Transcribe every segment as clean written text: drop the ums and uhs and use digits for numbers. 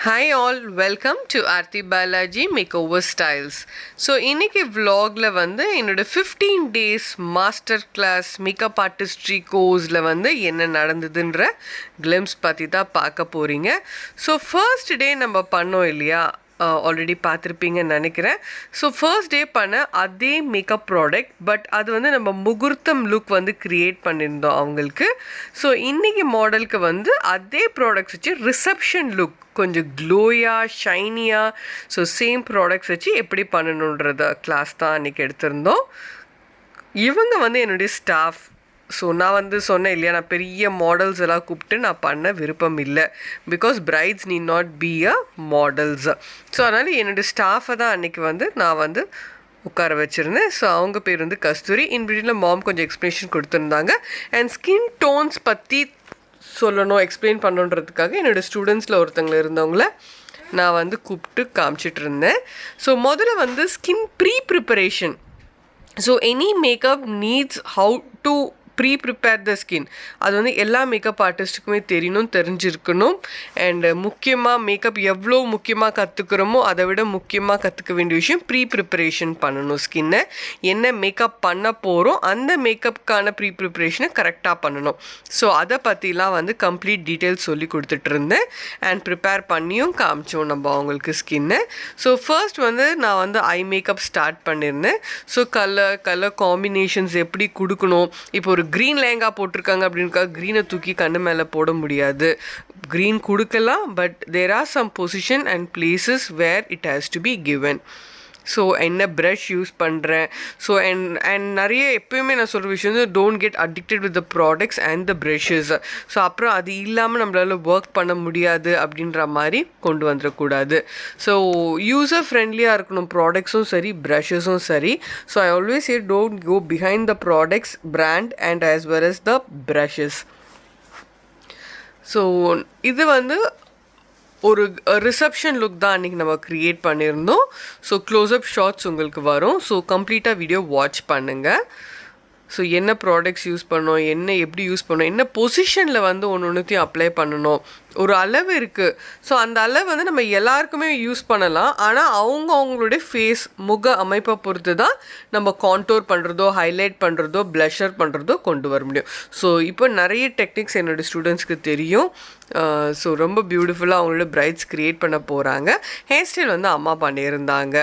Hi all, welcome to Aarti Balaji Makeover Styles. So இன்னைக்கு vlogல வந்து என்னோட 15 days master class makeup artistry courseல வந்து என்ன நடந்ததுன்ற glimpse பத்தி தான் பார்க்க போறீங்க. So first day நம்ம பண்ணோம் இல்லையா, ஆல்ரெடி பார்த்துருப்பீங்கன்னு நினைக்கிறேன். ஸோ ஃபர்ஸ்ட் டே பண்ண அதே மேக்கப் ப்ராடக்ட், பட் அது வந்து நம்ம முகூர்த்தம் லுக் வந்து க்ரியேட் பண்ணியிருந்தோம் அவங்களுக்கு. ஸோ இன்றைக்கி மாடலுக்கு வந்து அதே ப்ராடக்ட்ஸ் வச்சு ரிசப்ஷன் லுக் கொஞ்சம் க்ளோயாக ஷைனியாக, ஸோ சேம் ப்ராடக்ட்ஸ் வச்சு எப்படி பண்ணணுன்றத கிளாஸ் தான் அன்றைக்கி எடுத்திருந்தோம். இவங்க வந்து என்னுடைய ஸ்டாஃப். ஸோ நான் வந்து சொன்னேன் இல்லையா, நான் பெரிய மாடல்ஸ் எல்லாம் கூப்பிட்டு நான் பண்ண விருப்பம் இல்லை, because brides need not be a models. So அதனால் என்னுடைய ஸ்டாஃபை தான் அன்றைக்கி வந்து நான் வந்து உட்கார வச்சுருந்தேன். ஸோ அவங்க பேர் வந்து கஸ்தூரி. இன்பிட்வீனில் மாம் கொஞ்சம் எக்ஸ்ப்ளனேஷன் கொடுத்துருந்தாங்க. அண்ட் ஸ்கின் டோன்ஸ் பற்றி சொல்லணும், எக்ஸ்பிளைன் பண்ணுன்றதுக்காக என்னோடய ஸ்டூடெண்ட்ஸில் ஒருத்தங்கள இருந்தவங்கள நான் வந்து கூப்பிட்டு காமிச்சிட்டு இருந்தேன். ஸோ முதல்ல வந்து skin preparation. So any makeup needs how to prepare the skin. அது வந்து எல்லா மேக்கப் ஆர்டிஸ்ட்டுக்குமே தெரிஞ்சிருக்கணும். அண்டு முக்கியமாக மேக்கப் எவ்வளோ முக்கியமாக கற்றுக்குறோமோ அதை விட முக்கியமாக கற்றுக்க வேண்டிய விஷயம் ப்ரிப்பரேஷன் பண்ணணும். ஸ்கின்னை என்ன மேக்கப் பண்ண போகிறோம் அந்த மேக்கப்புக்கான ப்ரிப்பரேஷனை கரெக்டாக பண்ணணும். ஸோ அதை பற்றிலாம் வந்து கம்ப்ளீட் டீட்டெயில்ஸ் சொல்லி கொடுத்துட்டு இருந்தேன். அண்ட் ப்ரிப்பேர் பண்ணியும் காமிச்சோம் நம்ம அவங்களுக்கு ஸ்கின்னை. ஸோ ஃபர்ஸ்ட் வந்து நான் வந்து ஐ மேக்கப் ஸ்டார்ட் பண்ணியிருந்தேன். ஸோ கலர் காம்பினேஷன்ஸ் எப்படி கொடுக்கணும். இப்போ ஒரு க்ரீன் லேங்கா போட்டிருக்காங்க அப்படின்னுக்கா க்ரீனை தூக்கி கண்ணு மேலே போட முடியாது. க்ரீன் கொடுக்கலாம், but there are some position and places where it has to be given. So என்ன ப்ரஷ் யூஸ் பண்ணுறேன். ஸோ அண்ட் நிறைய எப்போயுமே நான் சொல்கிற விஷயம் வந்து don't get addicted with the products and the brushes. So அப்புறம் அது இல்லாமல் நம்மளால் ஒர்க் பண்ண முடியாது அப்படின்ற மாதிரி கொண்டு வந்துடக்கூடாது. ஸோ யூஸர் ஃப்ரெண்ட்லியாக இருக்கணும் ப்ராடக்ட்ஸும் சரி ப்ரஷஸும் சரி. So I always say don't go behind the products brand and as well as the brushes. So இது வந்து ஒரு ரிசப்ஷன் லுக் தான் அன்றைக்கி நம்ம க்ரியேட் பண்ணியிருந்தோம். ஸோ க்ளோஸ்அப் ஷாட்ஸ் உங்களுக்கு வரும். ஸோ கம்ப்ளீட்டாக வீடியோ வாட்ச் பண்ணுங்கள். ஸோ என்ன ப்ராடக்ட்ஸ் யூஸ் பண்ணணும், என்ன எப்படி யூஸ் பண்ணணும், என்ன பொசிஷனில் வந்து ஒன்றுத்தையும் அப்ளை பண்ணணும். ஒரு அளவு இருக்குது. ஸோ அந்த அளவு வந்து நம்ம எல்லாருக்குமே யூஸ் பண்ணலாம். ஆனால் அவங்களுடைய ஃபேஸ் முக அமைப்பை பொறுத்து தான் நம்ம கான்டோர் பண்ணுறதோ ஹைலைட் பண்ணுறதோ ப்ளஷர் பண்ணுறதோ கொண்டு வர முடியும். ஸோ இப்போ நிறைய டெக்னிக்ஸ் என்னோடய ஸ்டூடெண்ட்ஸ்க்கு தெரியும். ஸோ ரொம்ப பியூட்டிஃபுல்லாக அவங்களோட பிரைட்ஸ் க்ரியேட் பண்ண போகிறாங்க. ஹேர் ஸ்டைல் வந்து அம்மா பண்ணியிருந்தாங்க.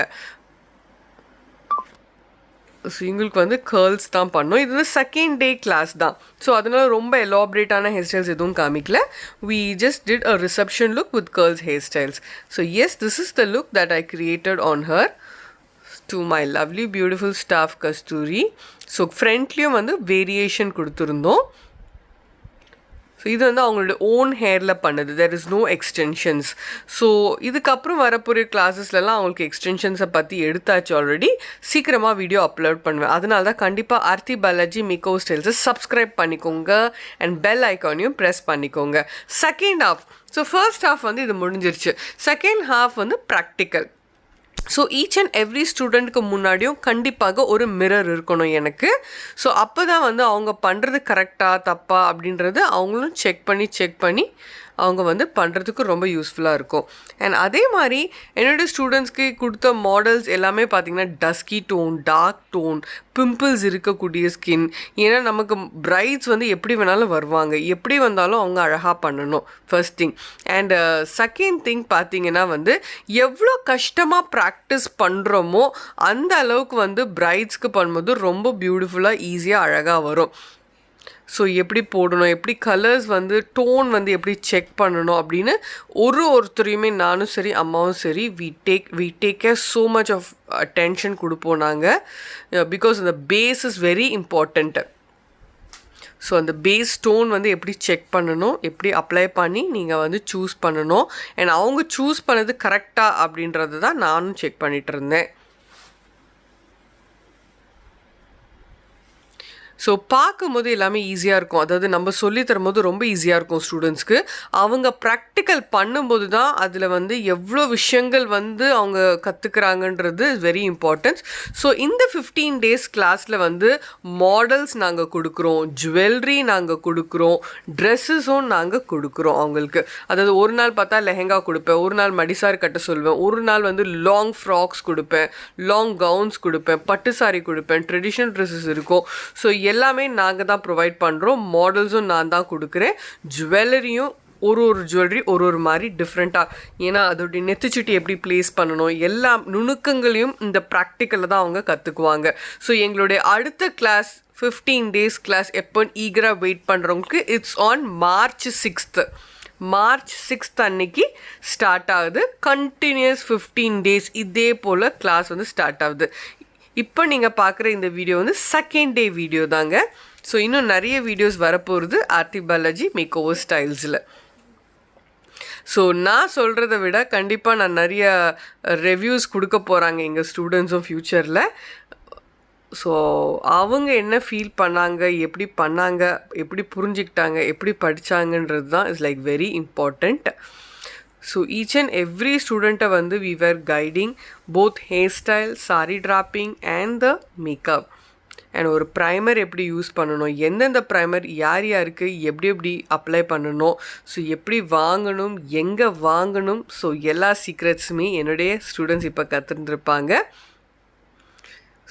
ஸோ எங்களுக்கு வந்து கேர்ள்ஸ் தான் பண்ணோம். இது வந்து செகண்ட் டே கிளாஸ் தான். ஸோ அதனால் ரொம்ப எலாபரேட்டான ஹேர் ஸ்டைல்ஸ் எதுவும் காமிக்கல. We just did a reception look with girls hairstyles. So yes, this is the look that I created on her to my lovely beautiful staff Kasturi. So ஃப்ரண்ட்லேயும் வந்து variation கொடுத்துருந்தோம். So இது வந்து அவங்களோட own ஹேரில் பண்ணுது. There is no extensions. So இதுக்கப்புறம் வரப்போகிற கிளாஸஸ்லாம் அவங்களுக்கு எக்ஸ்டென்ஷன்ஸை பற்றி எடுத்தாச்சு ஆல்ரெடி. சீக்கிரமாக வீடியோ அப்லோட் பண்ணுவேன். அதனால தான் கண்டிப்பாக ஆர்த்தி பாலாஜி மேக்கோவர் ஸ்டைல்ஸை சப்ஸ்கிரைப் பண்ணிக்கோங்க அண்ட் பெல் ஐக்கானையும் ப்ரெஸ் பண்ணிக்கோங்க. Second half. So first half வந்து இது முடிஞ்சிருச்சு. செகண்ட் ஹாஃப் வந்து practical. So each and every ஸ்டூடெண்ட்டுக்கு முன்னாடியும் கண்டிப்பாக ஒரு மிரர் இருக்கணும் எனக்கு. ஸோ அப்போ தான் வந்து அவங்க பண்ணுறது கரெக்டாக தப்பா அப்படின்றது அவங்களும் செக் பண்ணி அவங்க வந்து பண்ணுறதுக்கு ரொம்ப யூஸ்ஃபுல்லாக இருக்கும். அண்ட் அதே மாதிரி என்னோடய ஸ்டூடெண்ட்ஸ்க்கு கொடுத்த மாடல்ஸ் எல்லாமே பார்த்திங்கன்னா dusky tone, dark tone, pimples இருக்கக்கூடிய ஸ்கின். ஏன்னா நமக்கு பிரைட்ஸ் வந்து எப்படி வேணாலும் வருவாங்க, எப்படி வந்தாலும் அவங்க அழகாக பண்ணணும் first thing. And second thing பார்த்திங்கன்னா வந்து எவ்வளோ கஷ்டமாக ப்ராக்டிஸ் பண்ணுறோமோ அந்த அளவுக்கு வந்து பிரைட்ஸ்க்கு பண்ணும்போது ரொம்ப பியூட்டிஃபுல்லாக ஈஸியாக அழகாக வரும். ஸோ எப்படி போடணும், எப்படி கலர்ஸ் வந்து டோன் வந்து எப்படி செக் பண்ணணும் அப்படின்னு ஒருத்தரையுமே நானும் சரி அம்மாவும் சரி we take care so much of attention கொடுப்போம் நாங்கள். பிகாஸ் அந்த face is very important. So அந்த பேஸ் டோன் வந்து எப்படி செக் பண்ணணும், எப்படி அப்ளை பண்ணி நீங்கள் வந்து சூஸ் பண்ணணும். அண்ட் அவங்க சூஸ் பண்ணது கரெக்டாக அப்படின்றது தான் நானும் செக் பண்ணிகிட்டு இருந்தேன். ஸோ பார்க்கும்போது எல்லாமே ஈஸியாக இருக்கும். அதாவது நம்ம சொல்லி தரும்போது ரொம்ப ஈஸியாக இருக்கும் ஸ்டூடெண்ட்ஸ்க்கு. அவங்க ப்ராக்டிக்கல் பண்ணும்போது தான் அதில் வந்து எவ்வளோ விஷயங்கள் வந்து அவங்க கற்றுக்குறாங்கன்றது இஸ் வெரி இம்பார்ட்டன்ட். ஸோ இந்த 15 டேஸ் கிளாஸில் வந்து மாடல்ஸ் நாங்கள் கொடுக்குறோம், ஜுவல்லரி நாங்கள் கொடுக்குறோம், ட்ரெஸ்ஸஸும் நாங்கள் கொடுக்குறோம் அவங்களுக்கு. அதாவது ஒரு நாள் பார்த்தா லெஹெங்கா கொடுப்பேன், ஒரு நாள் மடிசார் கட்ட சொல்வேன், ஒரு நாள் வந்து லாங் ஃப்ராக்ஸ் கொடுப்பேன், லாங் கவுன்ஸ் கொடுப்பேன், பட்டு சாரி கொடுப்பேன், ட்ரெடிஷ்னல் ட்ரெஸ்ஸஸ் இருக்கும். ஸோ எல்லாமே நாங்கள் தான் ப்ரொவைட் பண்ணுறோம். மாடல்ஸும் நான் தான் கொடுக்குறேன். ஜுவல்லரியும் ஒரு ஜுவல்லரி ஒரு மாதிரி டிஃப்ரெண்ட்டாக, ஏன்னா அதோடைய நெத்திச்சுட்டி எப்படி ப்ளேஸ் பண்ணணும் எல்லா நுணுக்கங்களையும் இந்த ப்ராக்டிக்கலில் தான் அவங்க கற்றுக்குவாங்க. ஸோ எங்களுடைய அடுத்த கிளாஸ் 15 டேஸ் கிளாஸ் எப்போ ஈகராக வெயிட் பண்ணுறவங்களுக்கு it's on March 6th. March 6th அன்னைக்கு ஸ்டார்ட் ஆகுது. கண்டினியூஸ் 15 டேஸ் இதே போல் கிளாஸ் வந்து ஸ்டார்ட் ஆகுது. இப்போ நீங்கள் பார்க்குற இந்த வீடியோ வந்து செகண்ட் டே வீடியோ தாங்க. ஸோ இன்னும் நிறைய வீடியோஸ் வரப்போகிறது ஆர்த்தி பாலாஜி மேக் ஓவர் ஸ்டைல்ஸில். ஸோ நான் சொல்கிறத விட கண்டிப்பாக நான் நிறைய ரிவ்யூஸ் கொடுக்க போகிறாங்க எங்கள் ஸ்டூடெண்ட்ஸும் ஃப்யூச்சரில். ஸோ அவங்க என்ன ஃபீல் பண்ணாங்க, எப்படி பண்ணாங்க, எப்படி புரிஞ்சுக்கிட்டாங்க, எப்படி படித்தாங்கன்றது தான் is like very important. So each and every ஸ்டூடெண்ட்டை வந்து we were guiding both hair style, sari draping and the makeup. And ஒரு ப்ரைமர் எப்படி யூஸ் பண்ணணும், எந்தெந்த ப்ரைமர் யார் யாருக்கு எப்படி எப்படி அப்ளை பண்ணணும், ஸோ எப்படி வாங்கணும், எங்கே வாங்கணும், ஸோ எல்லா சீக்ரெட்ஸுமே என்னுடைய ஸ்டூடெண்ட்ஸ் இப்போ கற்றுருந்துருப்பாங்க.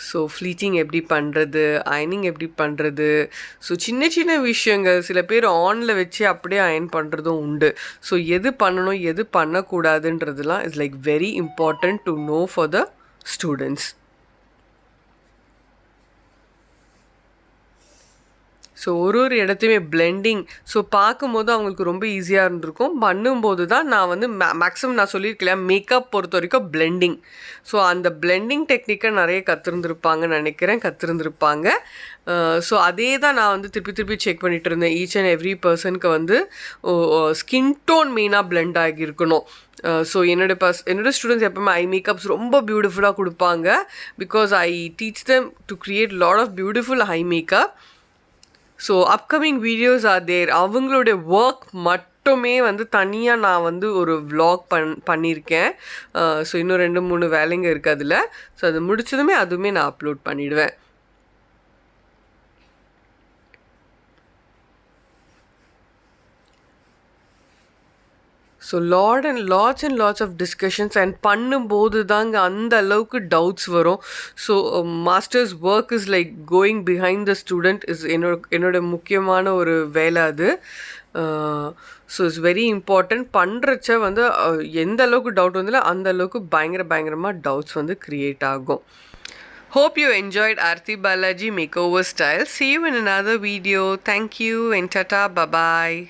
ஸோ ஃப்ளீட்டிங் எப்படி பண்ணுறது, அயனிங் எப்படி பண்ணுறது, ஸோ சின்ன சின்ன விஷயங்கள் சில பேர் ஆனில் வச்சு அப்படியே அயன் பண்ணுறதும் உண்டு. ஸோ எது பண்ணணும் எது பண்ணக்கூடாதுன்றதுலாம் is like very important to know for the students. So ஒரு இடத்தையுமே பிளெண்டிங், ஸோ பார்க்கும்போது அவங்களுக்கு ரொம்ப ஈஸியாக இருந்திருக்கும். பண்ணும்போது தான் நான் வந்து மேக்ஸிமம் நான் சொல்லியிருக்கேன் மேக்கப் பொறுத்த வரைக்கும் பிளெண்டிங். ஸோ அந்த பிளெண்டிங் டெக்னிக்கை நிறைய கற்றுருந்துருப்பாங்கன்னு நினைக்கிறேன், கற்றுருந்துருப்பாங்க. ஸோ அதே தான் நான் வந்து திருப்பி செக் பண்ணிகிட்டு இருந்தேன். ஈச் அண்ட் எவ்ரி பர்சனுக்கு வந்து ஸ்கின் டோன் மெயினாக பிளெண்ட் ஆகியிருக்கணும். ஸோ என்னோட ஸ்டூடெண்ட்ஸ் எப்பவுமே ஐ மேக்கப்ஸ் ரொம்ப பியூட்டிஃபுல்லாக கொடுப்பாங்க. Because I teach them to create lot of beautiful eye makeup. So upcoming videos are there. அவங்களுடைய ஒர்க் மட்டுமே வந்து தனியாக நான் வந்து ஒரு vlog பண்ணியிருக்கேன். ஸோ இன்னும் 2-3 வேலைங்க இருக்குது அதில். ஸோ அது முடிச்சதுமே அதுவுமே நான் அப்லோட் பண்ணிவிடுவேன். So lots of discussions and பண்ணும்போது தாங்க அந்த அளவுக்கு டவுட்ஸ் வரும். So masters work is like going behind the student is என்னோட முக்கியமான ஒரு வேலை அது. So it's very important. பண்ணுறச்ச வந்து எந்த அளவுக்கு டவுட் வந்தால அந்த அளவுக்கு பயங்கரமாக டவுட்ஸ் வந்து க்ரியேட் ஆகும். Hope you enjoyed Aarti Balaji Makeover Style. See you in another video. Thank you and tata, bye-bye.